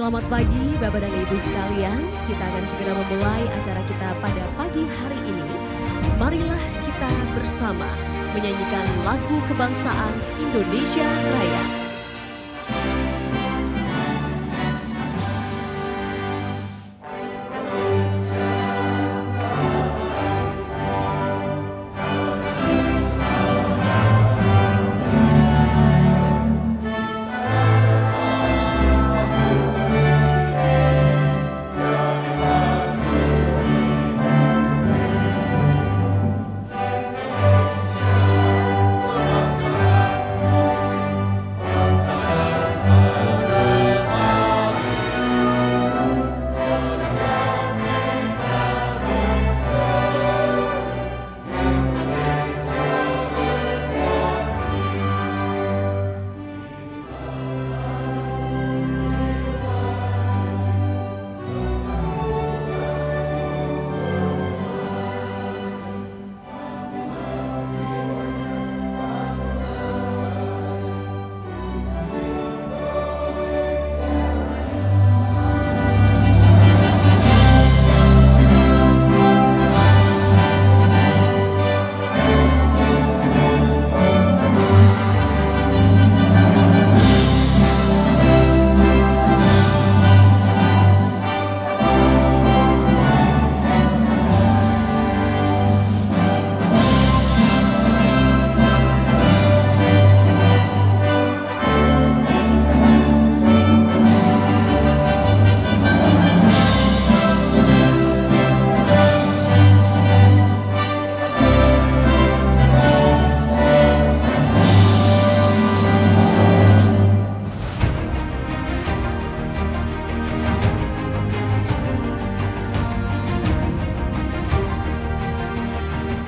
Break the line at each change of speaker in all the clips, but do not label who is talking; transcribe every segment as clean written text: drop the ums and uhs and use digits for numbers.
Selamat pagi Bapak dan Ibu sekalian. Kita akan segera memulai acara kita pada pagi hari ini. Marilah kita bersama menyanyikan lagu kebangsaan Indonesia Raya.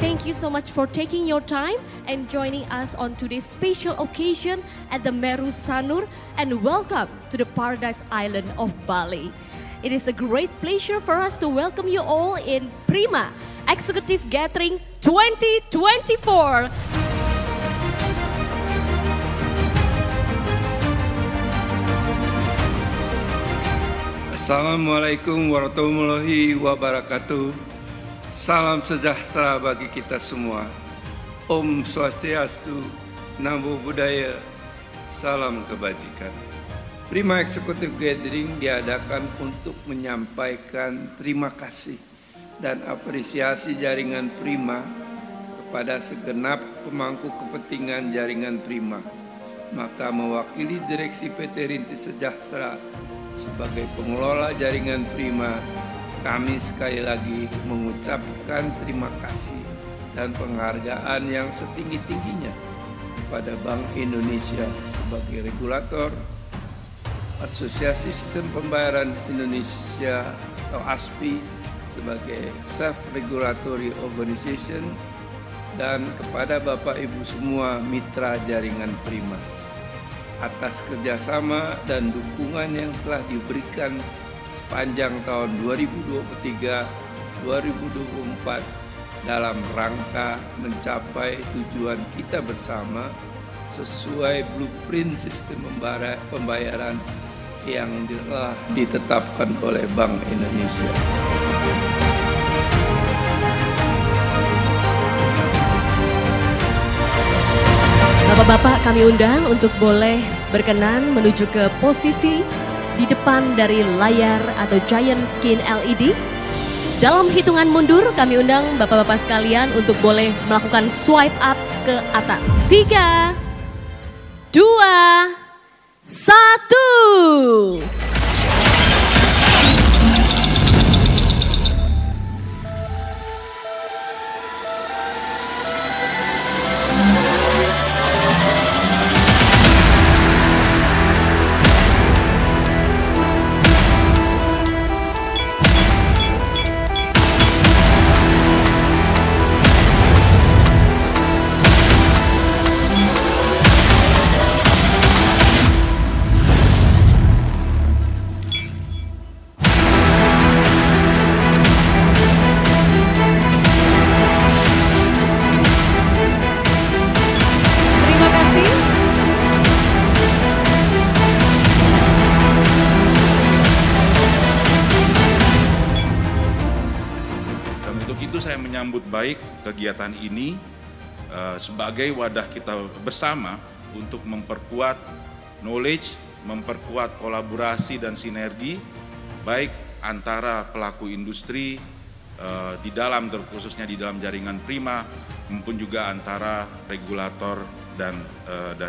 Thank you so much for taking your time and joining us on today's special occasion at the Meru Sanur, and welcome to the Paradise Island of Bali. It is a great pleasure for us to welcome you all in Prima Executive Gathering 2024.
Assalamualaikum warahmatullahi wabarakatuh. Salam sejahtera bagi kita semua. Om Swastiastu, Namo Buddhaya, salam kebajikan. Prima Executive Gathering diadakan untuk menyampaikan terima kasih dan apresiasi jaringan Prima kepada segenap pemangku kepentingan jaringan Prima. Maka mewakili Direksi PT Rintis Sejahtera sebagai pengelola jaringan Prima, kami sekali lagi mengucapkan terima kasih dan penghargaan yang setinggi-tingginya kepada Bank Indonesia sebagai regulator, Asosiasi Sistem Pembayaran Indonesia atau ASPI sebagai Self-Regulatory Organization, dan kepada Bapak Ibu semua mitra jaringan Prima atas kerjasama dan dukungan yang telah diberikan panjang tahun 2023-2024 dalam rangka mencapai tujuan kita bersama sesuai blueprint sistem pembayaran yang telah ditetapkan oleh Bank Indonesia.
Bapak-bapak, kami undang untuk boleh berkenan menuju ke posisi di depan dari layar atau giant screen LED. Dalam hitungan mundur, kami undang bapak-bapak sekalian untuk boleh melakukan swipe up ke atas. 3, 2, 1.
tentu saya menyambut baik kegiatan ini sebagai wadah kita bersama untuk memperkuat knowledge, memperkuat kolaborasi dan sinergi baik antara pelaku industri di dalam, terkhususnya di dalam jaringan Prima, maupun juga antara regulator dan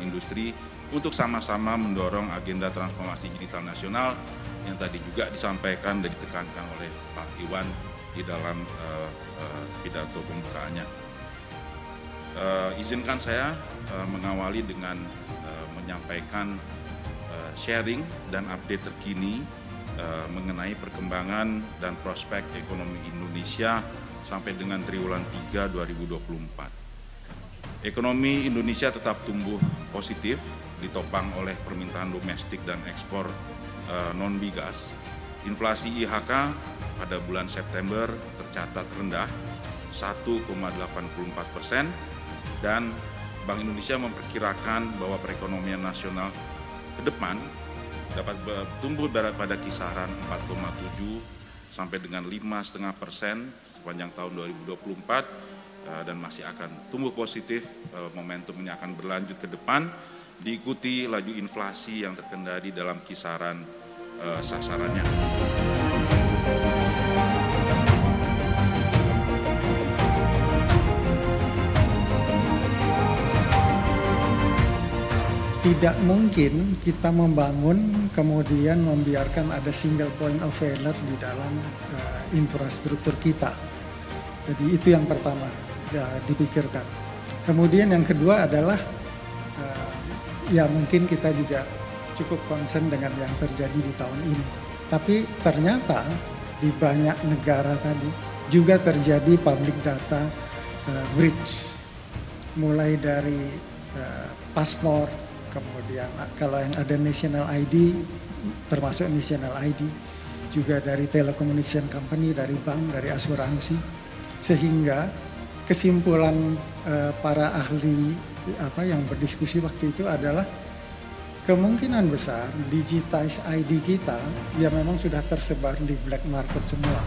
industri untuk sama-sama mendorong agenda transformasi digital nasional yang tadi juga disampaikan dan ditekankan oleh Pak Iwan di dalam pidato pembukaannya. Izinkan saya mengawali dengan menyampaikan sharing dan update terkini mengenai perkembangan dan prospek ekonomi Indonesia sampai dengan triwulan 3 2024. Ekonomi Indonesia tetap tumbuh positif, ditopang oleh permintaan domestik dan ekspor non-migas. Inflasi IHK pada bulan September tercatat rendah 1,84% dan Bank Indonesia memperkirakan bahwa perekonomian nasional ke depan dapat tumbuh pada kisaran 4,7 sampai dengan 5,5% sepanjang tahun 2024 dan masih akan tumbuh positif. Momentum ini akan berlanjut ke depan, diikuti laju inflasi yang terkendali dalam kisaran sasarannya.
Tidak mungkin kita membangun kemudian membiarkan ada single point of failure di dalam infrastruktur kita. Jadi itu yang pertama ya, dipikirkan. Kemudian yang kedua adalah ya mungkin kita juga cukup concern dengan yang terjadi di tahun ini. Tapi ternyata di banyak negara tadi juga terjadi public data breach. Mulai dari paspor, kemudian kalau yang ada national ID, termasuk national ID, juga dari telecommunication company, dari bank, dari asuransi, sehingga kesimpulan para ahli yang berdiskusi waktu itu adalah kemungkinan besar digitize ID kita ya memang sudah tersebar di black market semua.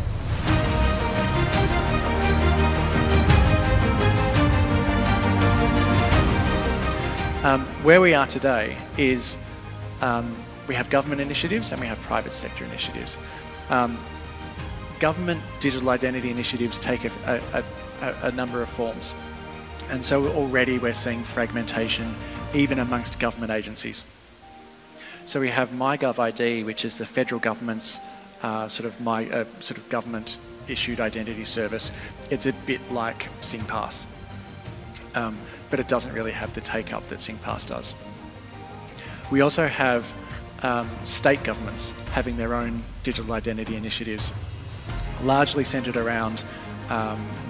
Where we are today is we have government initiatives and we have private sector initiatives. Government digital identity initiatives take a number of forms. And so already we're seeing fragmentation even amongst government agencies. So we have MyGovID, which is the federal government's government issued identity service. It's a bit like SingPass. But it doesn't really have the take-up that SingPass does. We also have state governments having their own digital identity initiatives, largely centred around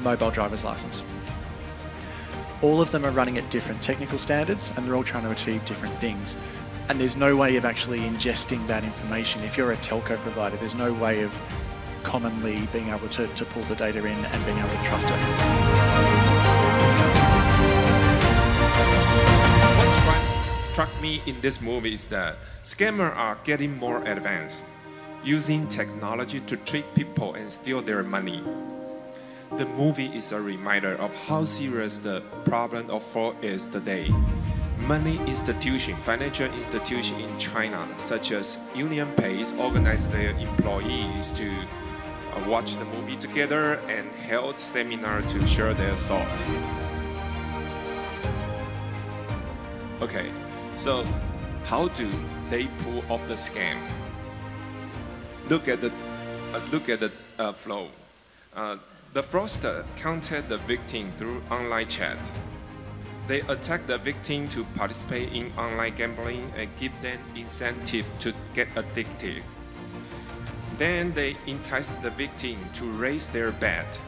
mobile driver's licence. All of them are running at different technical standards and they're all trying to achieve different things. And there's no way of actually ingesting that information. If you're a telco provider, there's no way of commonly being able to pull the data in and being able to trust it.
Struck me in this movie is that scammers are getting more advanced, using technology to trick people and steal their money. The movie is a reminder of how serious the problem of fraud is today. Many institutions, financial institutions in China, such as UnionPay, organize their employees to watch the movie together and held seminars to share their thoughts. Okay. So, how do they pull off the scam? Look at the flow. The fraudster counted the victim through online chat. They attack the victim to participate in online gambling and give them incentive to get addicted. Then they entice the victim to raise their bet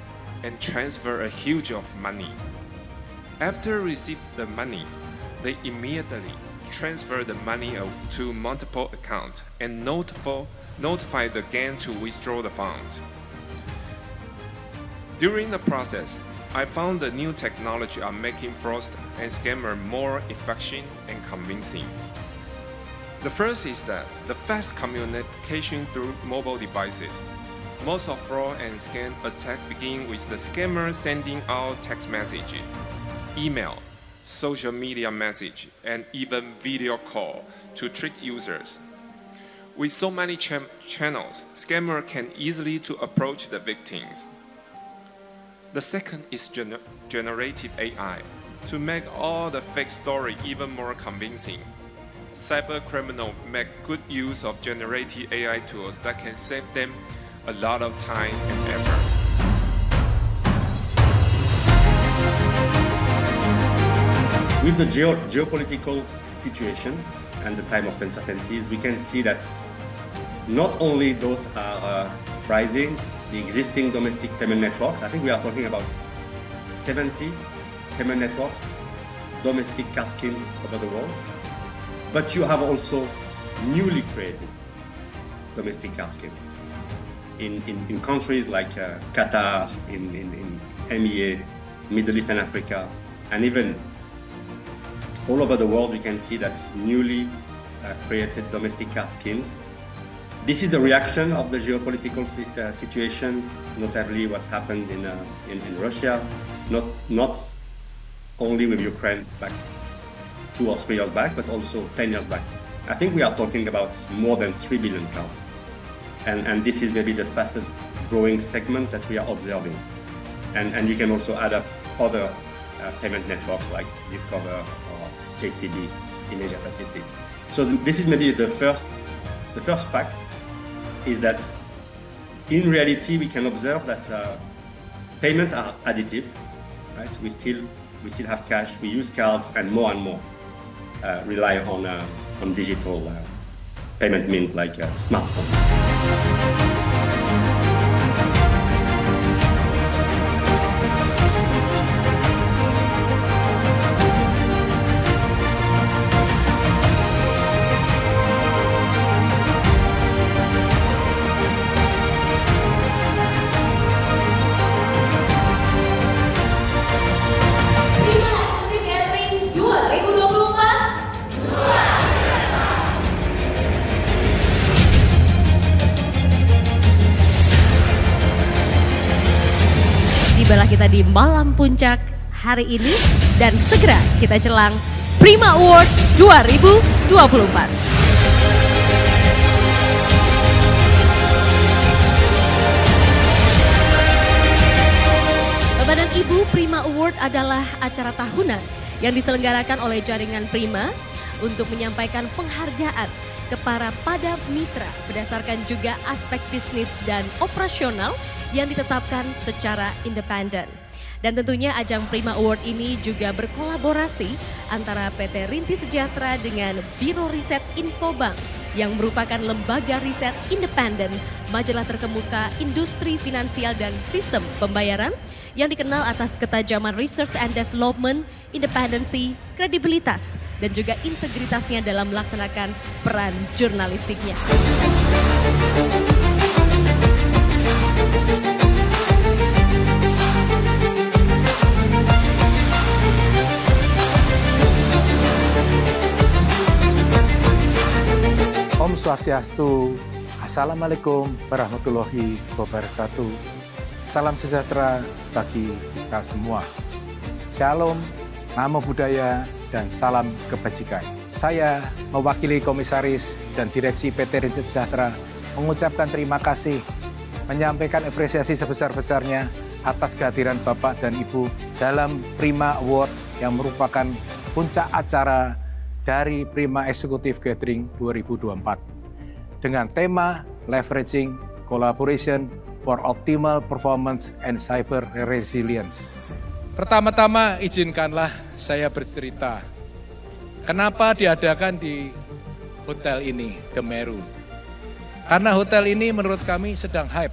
and transfer a huge of money. After receive the money, they immediately transfer the money to multiple accounts and notify the gang to withdraw the funds. During the process, I found the new technology are making fraud and scammer more effective and convincing. The first is that the fast communication through mobile devices. Most of fraud and scam attack begin with the scammer sending out text message, email, social media message, and even video call to trick users. With so many channels, scammer can easily to approach the victims. The second is generative AI, to make all the fake story even more convincing. Cyber criminals make good use of generative AI tools that can save them a lot of time and effort.
With the geopolitical situation and the time of uncertainties, we can see that not only those are rising, the existing domestic payment networks, I think we are talking about 70 payment networks, domestic card schemes over the world, but you have also newly created domestic card schemes in countries like Qatar, in MEA, Middle East and Africa, and even all over the world. We can see that newly created domestic card schemes. This is a reaction of the geopolitical situation, notably what happened in Russia, not only with Ukraine back 2 or 3 years back, but also 10 years back. I think we are talking about more than 3 billion cards. And this is maybe the fastest growing segment that we are observing. And you can also add up other payment networks like Discover or JCB in Asia Pacific. So this is maybe the first fact, is that in reality we can observe that payments are additive, right? We still have cash, we use cards, and more rely on digital payment means like smartphones.
Tibalah kita di malam puncak hari ini dan segera kita jelang Prima Award 2024. Bapak dan Ibu, Prima Award adalah acara tahunan yang diselenggarakan oleh jaringan Prima untuk menyampaikan penghargaan kepada para mitra berdasarkan juga aspek bisnis dan operasional yang ditetapkan secara independen. Dan tentunya ajang Prima Award ini juga berkolaborasi antara PT Rintis Sejahtera dengan Biro Riset Infobank yang merupakan lembaga riset independen, majalah terkemuka industri finansial dan sistem pembayaran yang dikenal atas ketajaman research and development, independensi, kredibilitas, dan juga integritasnya dalam melaksanakan peran jurnalistiknya.
Om Swastiastu, Assalamualaikum warahmatullahi wabarakatuh. Salam sejahtera bagi kita semua. Shalom, namo buddhaya, dan salam kebajikan. Saya mewakili Komisaris dan Direksi PT Rintis Sejahtera mengucapkan terima kasih, menyampaikan apresiasi sebesar-besarnya atas kehadiran Bapak dan Ibu dalam Prima Award yang merupakan puncak acara dari Prima Executive Gathering 2024 dengan tema Leveraging Collaboration for Optimal Performance and Cyber Resilience.
Pertama-tama izinkanlah saya bercerita kenapa diadakan di hotel ini, The Meru. Karena hotel ini menurut kami sedang hype.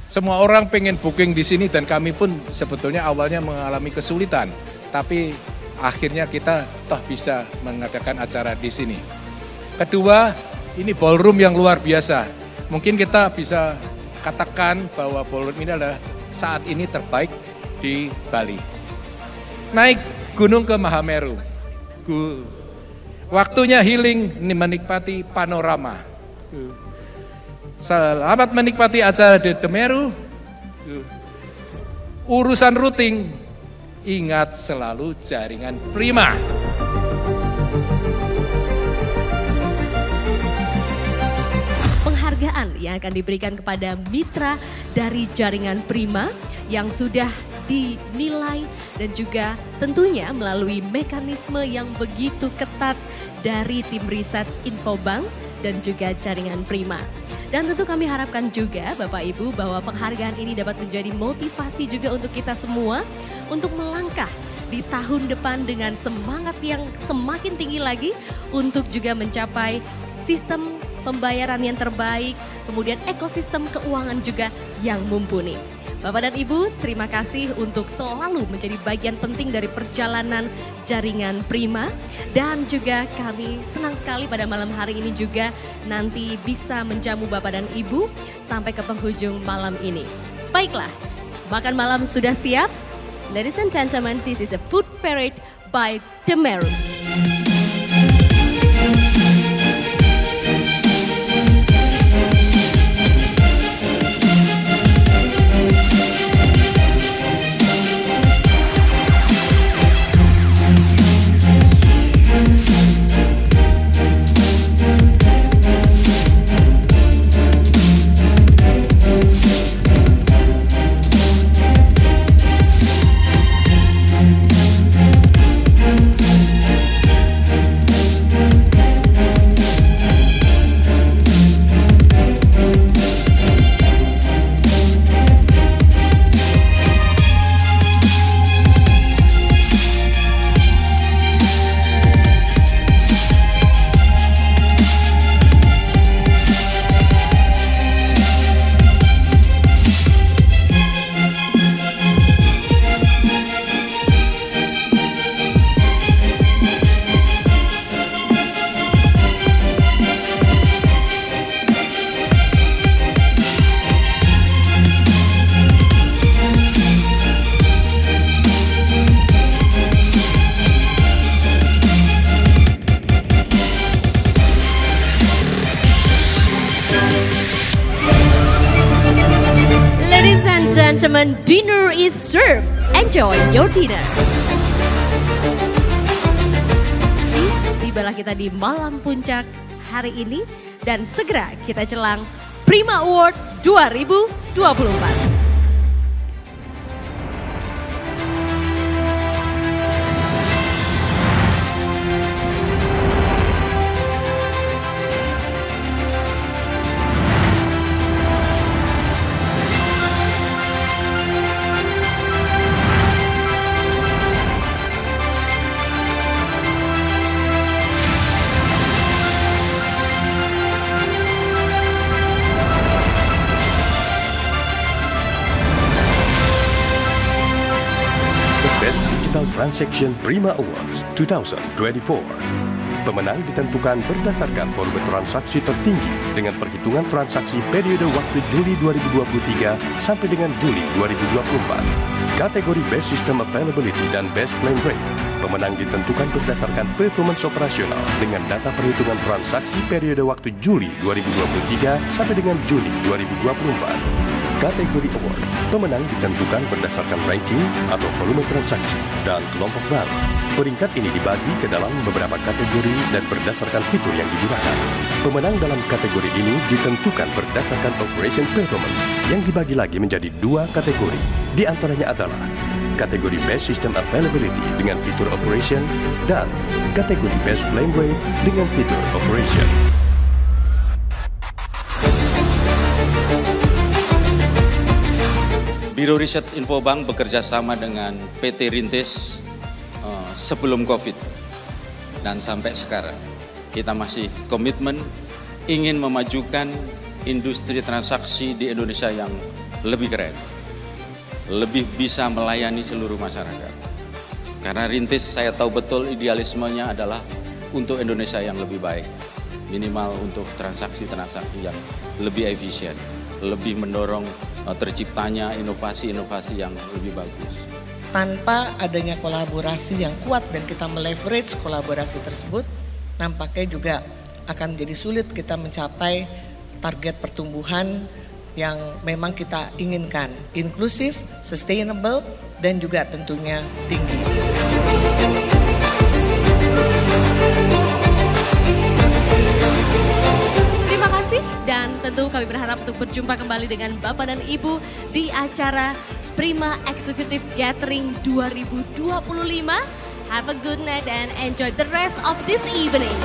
Semua orang pengen booking di sini dan kami pun sebetulnya awalnya mengalami kesulitan, tapi akhirnya kita toh bisa mengadakan acara di sini. Kedua, ini ballroom yang luar biasa. Mungkin kita bisa katakan bahwa ballroom ini adalah saat ini terbaik di Bali. Naik gunung ke Mahameru. Waktunya healing, menikmati panorama. Selamat menikmati acara di Demeru. Urusan routing, ingat selalu jaringan prima.
Penghargaan yang akan diberikan kepada mitra dari jaringan prima yang sudah dinilai dan juga tentunya melalui mekanisme yang begitu ketat dari tim riset Infobank dan juga jaringan prima. Dan tentu kami harapkan juga Bapak Ibu bahwa penghargaan ini dapat menjadi motivasi juga untuk kita semua untuk melangkah di tahun depan dengan semangat yang semakin tinggi lagi untuk juga mencapai sistem pembayaran yang terbaik, kemudian ekosistem keuangan juga yang mumpuni. Bapak dan Ibu, terima kasih untuk selalu menjadi bagian penting dari perjalanan jaringan prima. Dan juga kami senang sekali pada malam hari ini juga nanti bisa menjamu Bapak dan Ibu sampai ke penghujung malam ini. Baiklah, makan malam sudah siap. Ladies and gentlemen, this is the food parade by Demeru. Gentlemen, dinner is served. Enjoy your dinner. Tibalah kita di malam puncak hari ini dan segera kita jelang Prima Award 2024.
Transaction Prima Awards 2024. Pemenang ditentukan berdasarkan volume transaksi tertinggi dengan perhitungan transaksi periode waktu Juli 2023 sampai dengan Juli 2024. Kategori Best System Availability dan Best Claim Rate. Pemenang ditentukan berdasarkan performance operasional dengan data perhitungan transaksi periode waktu Juli 2023 sampai dengan Juli 2024. Kategori Award, pemenang ditentukan berdasarkan ranking atau volume transaksi dan kelompok baru. Peringkat ini dibagi ke dalam beberapa kategori dan berdasarkan fitur yang digunakan. Pemenang dalam kategori ini ditentukan berdasarkan operation performance yang dibagi lagi menjadi dua kategori. Di antaranya adalah kategori Best System Availability dengan fitur operation dan kategori Best Claim Rate dengan fitur operation.
Biro Riset Infobank bekerja sama dengan PT Rintis sebelum COVID dan sampai sekarang kita masih komitmen ingin memajukan industri transaksi di Indonesia yang lebih keren, lebih bisa melayani seluruh masyarakat. Karena Rintis saya tahu betul idealismenya adalah untuk Indonesia yang lebih baik, minimal untuk transaksi-transaksi yang lebih efisien, lebih mendorong terciptanya inovasi-inovasi yang lebih bagus.
Tanpa adanya kolaborasi yang kuat dan kita meleverage kolaborasi tersebut, nampaknya juga akan menjadi sulit kita mencapai target pertumbuhan yang memang kita inginkan, inklusif, sustainable, dan juga tentunya tinggi.
Terima kasih dan tentu kami berharap untuk berjumpa kembali dengan Bapak dan Ibu di acara Prima Executive Gathering 2025. Have a good night and enjoy the rest of this evening.